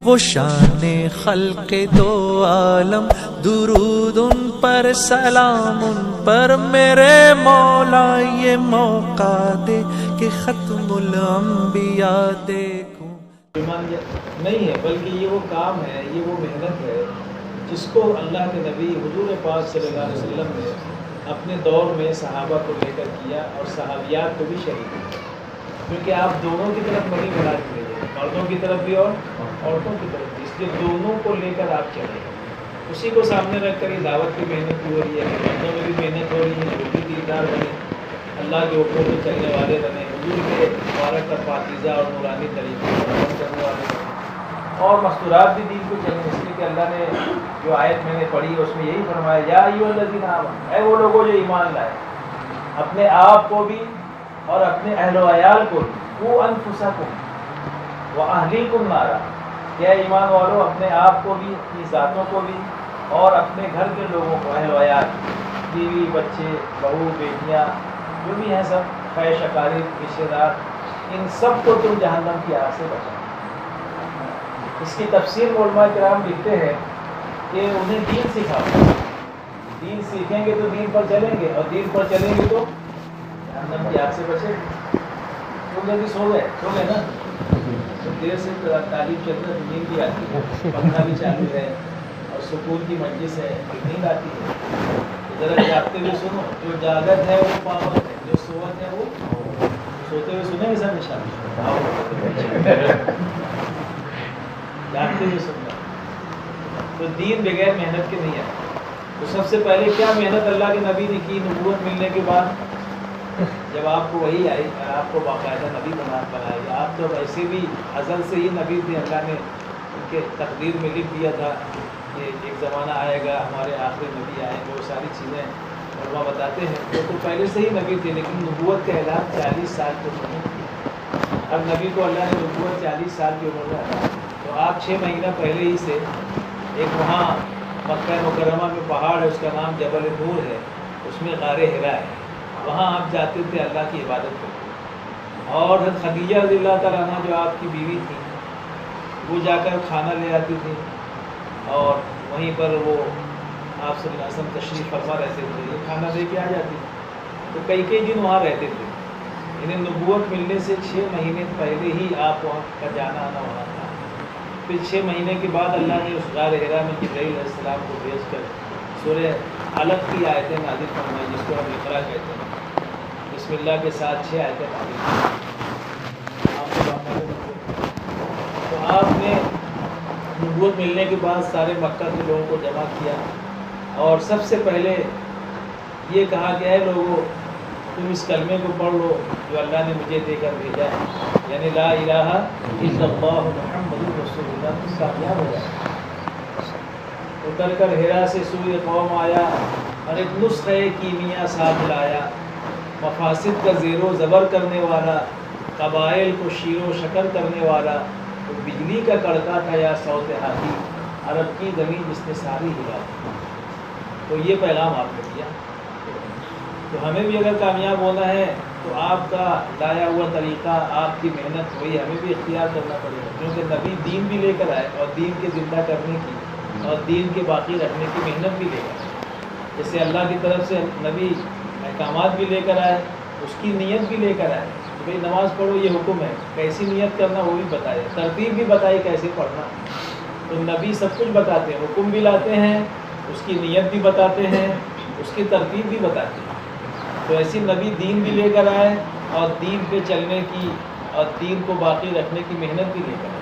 وہ شان خلق دو عالم، درود ان پر سلام ان پر میرے مولا، یہ موقع دے کہ ختم الانبیاء دیکھوں۔ ایمان نہیں ہے بلکہ یہ وہ کام ہے، یہ وہ محنت ہے جس کو اللہ کے نبی حضور پاک صلی اللہ علیہ وسلم نے اپنے دور میں صحابہ کو لے کر کیا اور صحابیات کو بھی شریک کیا، کیونکہ آپ دونوں کی طرف نہیں بنا کے لے، مردوں کی طرف بھی اور عورتوں کی طرف بھی، اس لیے دونوں کو لے کر آپ چلیں، اسی کو سامنے رکھ کر یہ دعوت کی محنت ہو رہی ہے، مردوں میں بھی محنت ہو رہی ہے، جو بھی دیندار بنے، اللہ کے حکم سے چلنے والے بنے، حضور کے مبارک کا پاکیزہ اور نورانی طریقے پر عمل کرنے والے بنے، اور مستورات بھی دین کو چلیں، اس لیے کہ اللہ نے جو آیت میں نے پڑھی اس میں یہی فرمایا، یا ایھا الذین آمنوا، اے وہ لوگوں جو ایمان لائے، اپنے آپ کو بھی اور اپنے اہل و عیال کو بھی، قوا انفسکم واہلیکم نارا، کیا ایمان والو اپنے آپ کو بھی، اپنی ذاتوں کو بھی اور اپنے گھر کے لوگوں کو، اہل و عیال، بیوی بچے بہو بیٹیاں جو بھی ہیں سب، خیش اقارب رشتے دار، ان سب کو تم جہنم کی آگ سے بچاؤ۔ اس کی تفسیر علماء کرام لکھتے ہیں کہ انہیں دین سکھاؤ، دین سیکھیں گے تو دین پر چلیں گے، اور دین پر چلیں گے تو جہنم کی آگ سے بچیں گے۔ تم جلدی سو گئے نا، تو دیر سے تعلیم چل رہا ہے، نیند بھی آتی ہے، پنکھا بھی چالو ہے اور سکون کی مجلس ہے، نیند آتی ہے، ذرا جاگتے ہوئے سنو، جو جاگت ہے وہ پاوت ہے، جو سوت ہے وہ سوتے ہوئے سنیں گے سب نشان، جاگتے ہوئے سننا۔ تو دین بغیر محنت کے نہیں ہے۔ تو سب سے پہلے کیا محنت اللہ کے نبی نے کی نبوت ملنے کے بعد، جب آپ کو وہی آئی اور آپ کو باقاعدہ نبی بنایا گیا، آپ تو ایسے بھی ازل سے ہی نبی تھے، اللہ نے ان کے تقدیر میں لکھ دیا تھا کہ ایک زمانہ آئے گا ہمارے آخری نبی آئیں گے، وہ ساری چیزیں علماء بتاتے ہیں، وہ تو پہلے سے ہی نبی تھے، لیکن نبوت کا اعلان 40 سال کی عمر میں کیا۔ اب نبی کو اللہ نے نبوت 40 سال کی عمر میں عطا کی، تو آپ 6 مہینہ پہلے ہی سے ایک وہاں مکہ مکرمہ میں پہاڑ ہے، اس کا نام جبل نور ہے، اس میں غار حرا ہے، وہاں آپ جاتے تھے اللہ کی عبادت کرتے، اور حضرت خدیجہ رضی اللہ تعالیٰ عنہ جو آپ کی بیوی تھی، وہ جا کر کھانا لے آتی تھی، اور وہیں پر وہ آپ صلی اللہ علیہ وسلم تشریف فرما رہتے تھے، یہ کھانا دے کے آ جاتی تھی، تو کئی دن وہاں رہتے تھے، انہیں نبوت ملنے سے 6 مہینے پہلے ہی آپ وہاں کا جانا آنا وہاں تھا۔ پھر 6 مہینے کے بعد اللہ نے اس غار حرا میں جبرائیل علیہ السلام کو بھیج کر سورہ علق کی آیتیں نازل فرمائی، جس کو ہم اقرا کہتے ہیں، بسم اللہ کے ساتھ 6 آیتیں نازل فرمائی۔ تو آپ نے نبوت ملنے کے بعد سارے مکہ کے لوگوں کو جمع کیا، اور سب سے پہلے یہ کہا کہ اے لوگو، تم اس کلمے کو پڑھ لو جو اللہ نے مجھے دے کر بھیجا ہے، یعنی لا الہ الا اللہ محمد رسول اللہ، تم کامیاب ہو جائے۔ اتر کر حرا سے سوئے قوم آیا، اور ایک نسخہ کیمیا ساتھ لایا، مفاسد کا زیر و زبر کرنے والا، قبائل کو شیر و شکر کرنے والا، تو بجلی کا کڑکا تھا یا صوت ہاتھی، عرب کی زمین جس نے ساری ہلا دی۔ تو یہ پیغام آپ نے دیا، تو ہمیں بھی اگر کامیاب ہونا ہے تو آپ کا لایا ہوا طریقہ، آپ کی محنت، وہی ہمیں بھی اختیار کرنا پڑے گا، کیونکہ نبی دین بھی لے کر آئے، اور دین کے زندہ کرنے کی اور دین کے باقی رکھنے کی محنت بھی لے کر آئے۔ جیسے اللہ کی طرف سے نبی احکامات بھی لے کر آئے، اس کی نیت بھی لے کر آئے کہ بھئی نماز پڑھو، یہ حکم ہے، کیسی نیت کرنا وہ بھی بتائے، ترتیب بھی بتائی کیسے پڑھنا۔ تو نبی سب کچھ بتاتے ہیں، حکم بھی لاتے ہیں، اس کی نیت بھی بتاتے ہیں، اس کی ترتیب بھی بتاتے ہیں۔ تو ایسی نبی دین بھی لے کر آئے، اور دین پہ چلنے کی اور دین کو باقی رکھنے کی محنت بھی لے کر آئے۔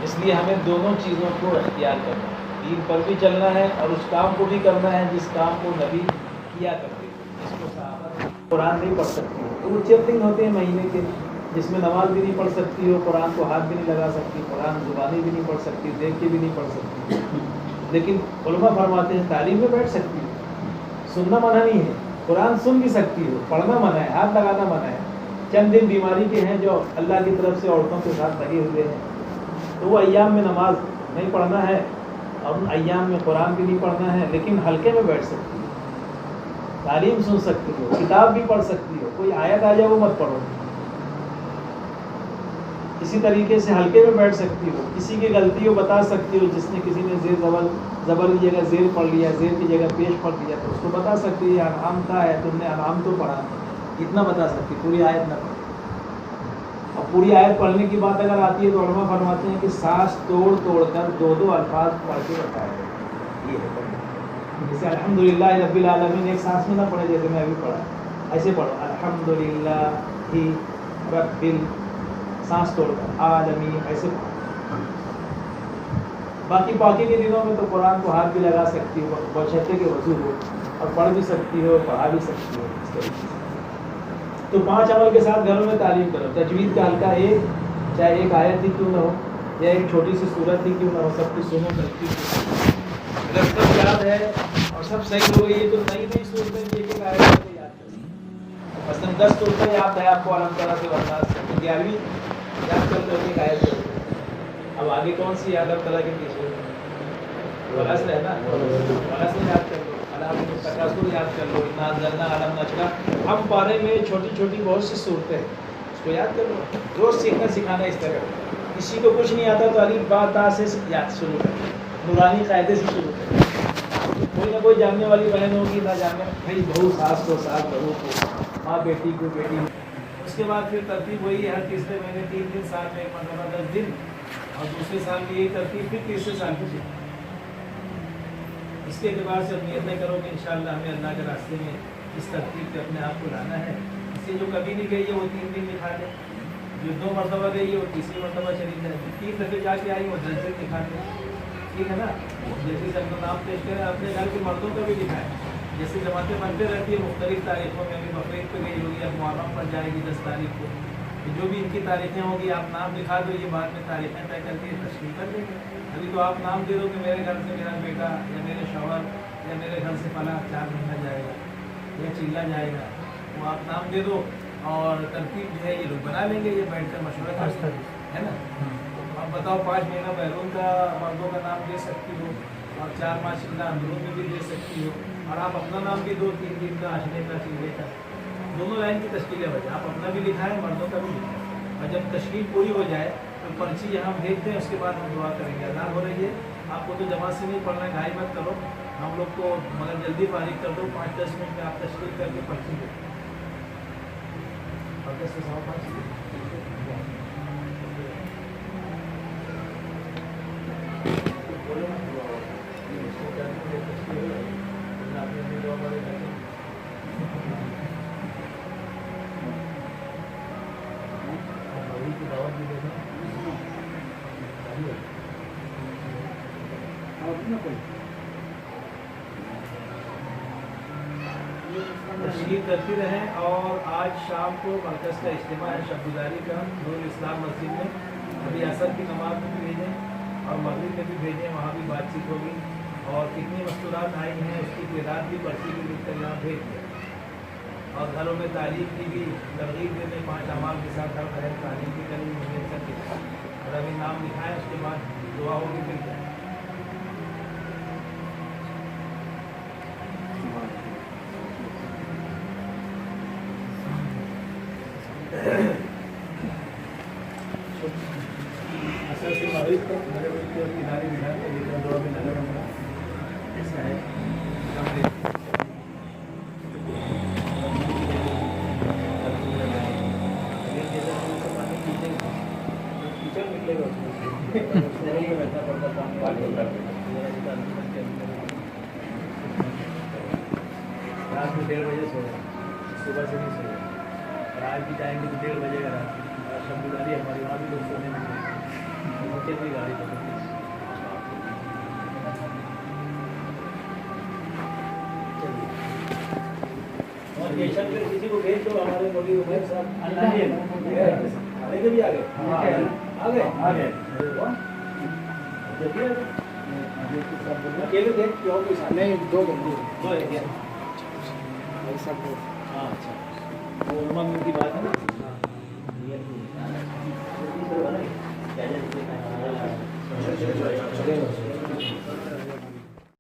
اس لیے ہمیں دونوں چیزوں کو اختیار کرنا ہے، دین پر بھی چلنا ہے اور اس کام کو بھی کرنا ہے جس کام کو نبی کیا کرتے تھے، جس کو صحابہ قرآن نہیں پڑھ سکتی، تو وہ 4 دن ہوتے ہیں مہینے کے، جس میں نماز بھی نہیں پڑھ سکتی ہو، قرآن کو ہاتھ بھی نہیں لگا سکتی، قرآن زبانی بھی نہیں پڑھ سکتی، دیکھ کے بھی نہیں پڑھ سکتی، لیکن علماء فرماتے ہیں تعلیم میں بیٹھ سکتی ہے، سننا منع نہیں ہے، قرآن سن بھی سکتی ہو، پڑھنا منع ہے، ہاتھ لگانا منع ہے۔ چند دن بیماری کے ہیں جو اللہ کی طرف سے عورتوں کے ساتھ لگے ہوئے ہیں، تو وہ ایام میں نماز نہیں پڑھنا ہے، اور ان ایام میں قرآن بھی نہیں پڑھنا ہے، لیکن حلقے میں بیٹھ سکتی ہو، تعلیم سن سکتی ہو، کتاب بھی پڑھ سکتی ہو، کوئی آیت آ جائے وہ مت پڑھو۔ اسی طریقے سے حلقے میں بیٹھ سکتی ہو، کسی کی غلطی ہو بتا سکتی ہو، جس نے کسی نے زیر زبر کی جگہ زیر پڑھ لیا، زیر کی جگہ پیش پڑھ لیا، تو اس کو بتا سکتی ہے یہ انعام کا ہے، تم نے انعام تو پڑھا، اتنا بتا سکتی، پوری آیت نہ پڑھ۔ اور پوری آیت پڑھنے کی بات اگر آتی ہے تو علماء فرماتے ہیں کہ سانس توڑ توڑ کر دو دو الفاظ پڑھ کے بتایا یہ ہے، جیسے الحمدللہ رب العالمین ایک سانس میں نہ پڑھے جیسے میں ابھی پڑھا، ایسے پڑھو الحمدللہ ہی رب سانس توڑ کر عالمین، ایسے پڑھو۔ باقی پاکی کے دنوں میں تو قرآن کو ہاتھ بھی لگا سکتی ہو، بشرطے کہ وضو ہو، اور پڑھ بھی سکتی ہو، پڑھا بھی سکتی ہو اس طریقے سے۔ تو 5 عمل کے ساتھ گھروں میں تعلیم کرو۔ تجوید کا حلقہ ایک، چاہے ایک آیت ہی کیوں نہ ہو یا ایک چھوٹی سی صورت ہی کیوں نہ ہو، سب کی سنو ترتیب۔ اگر سب یاد ہے اور سب صحیح ہو گئی تو نئی نئی صورتیں ایک ایک آیت سے یاد کریں۔ مثلاً 10 صورتیں یاد ہے آپ کو علم طرح سے والناس سے، 11ویں یاد کر لو ایک آیت سے۔ اب آگے کون سی علم طرح کے پیچھے والناس ہے نا، والناس یاد کر لو، تکاثر یاد کر لو، انا انزلنا علم نشرا۔ ہم پارے میں چھوٹی چھوٹی بہت سی صورتیں ہیں، اس کو یاد کر لو۔ روز سیکھنا سکھانا اس طرح، کسی کو کچھ نہیں آتا تو الف با تا سے یاد شروع کریں، نورانی قاعدے سے شروع کریں۔ کوئی نہ کوئی جاننے والی بہن ہوگی، نہ جاننے بھائی بہو ساس کو، ساس بہو کو، ماں بیٹی کو، بیٹی کو۔ اس کے بعد پھر ترتیب وہی ہے، ہر تیسرے مہینے 3 دن، سال میں ایک مرتبہ 10 دن، اور دوسرے سال میں یہی ترتیب، پھر تیسرے سال میں سیکھیں۔ اس کے اعتبار سے اب نیت کرو کہ انشاءاللہ ہمیں اللہ کے راستے میں اس ترتیب پہ اپنے آپ کو لانا ہے۔ اس سے جو کبھی نہیں گئی ہے وہ 3 دن دکھا دے، جو 2 مرتبہ گئی ہے وہ تیسری مرتبہ چلی جائے، 3 دفعے جا کے آئی وہ 10 دن دکھا دے، ٹھیک ہے نا۔ جیسے سب کو نام پیش کریں، اپنے گھر کے مردوں کا بھی دکھائیں، جیسے جماعتیں بنتے رہتی ہیں مختلف تاریخوں میں، ابھی بقرعید پہ گئی ہوگی، اب محرم پر جائے گی 10 تاریخ کو، جو بھی ان کی تاریخیں ہوں گی آپ نام لکھا دو، یہ بعد میں تاریخیں طے کر کے تشکیل کر دیں گے۔ ابھی تو آپ نام دے دو کہ میرے گھر سے میرا بیٹا یا میرے شوہر یا میرے گھر سے فلاں 4 مہینہ جائے گا یا چلا جائے گا، وہ آپ نام دے دو، اور ترتیب جو ہے یہ لوگ بنا لیں گے، یہ بیٹھ کر مشورہ کرتے ہے نا۔ اب بتاؤ 5 مہینہ بیرون کا مردوں کا نام دے سکتی ہو، اور 4 ماہ چلنا اندرون میں بھی دے سکتی ہو، اور آپ اپنا نام بھی دو، 3 دن کا، اشرے کا، چلے کا، دونوں لائن کی تشکیل ہے بھائی، آپ اپنا بھی لکھائیں مردوں کا بھی لکھائیں، اور جب تشکیل پوری ہو جائے تو پرچی یہاں بھیج دیں، اس کے بعد ہم دعا کریں گے۔ اذان ہو رہی ہے، آپ کو تو جماعت سے نہیں پڑھنا ہے، گھائی مت کرو، ہم لوگ کو مگر جلدی فارغ کر دو، 5-10 منٹ میں آپ تشکیل کر کے پرچی دیں، اور 10 سے 5:15 تشکیل کرتی رہیں۔ اور آج شام کو مرکز کا اجتماع ہے شب گزاری کا نور اسلام مسجد میں، ابھی عصر کی نماز میں بھی بھیجیں اور مغرب میں بھی بھیجیں، وہاں بھی بات چیت ہوگی، اور کتنی مستورات آئی ہیں اس کی تعداد بھی پرچی بھی لکھ کر یہاں بھیج دیں، اور گھروں میں تعلیم کی بھی ترغیب دینے، 5 اعمال کے ساتھ ہر بہن تعلیم بھی کریں مل کر کے، اور ابھی نام لکھائیں، اس کے بعد دعا ہوگی پھر جائیں۔ اصل سے مغرب تک میرے کنارے ملا کے لیکن دعا میں نظر ہوں گا، ایسا ہے ٹیچر نکلے گا بیٹھنا پڑتا تھا، رات میں 1:30 بجے سویا، صبح سے نہیں سویا، اور آج بھی جائیں گے تو 1:30 بجے کا رات شب گزاری ہماری، وہاں بھی لوگ سونے میں کتنی گاڑی پکڑتی اور جیشن پہ کسی کو بھیج دو، ہمارے مولوی عمیر صاحب آگے کے بھی آگے آگے اکیلے تھے کہ اور کوئی ساتھ؟ نہیں، 2 بندے، ہاں اچھا، وہ عمر کی بات ہے نا، کیا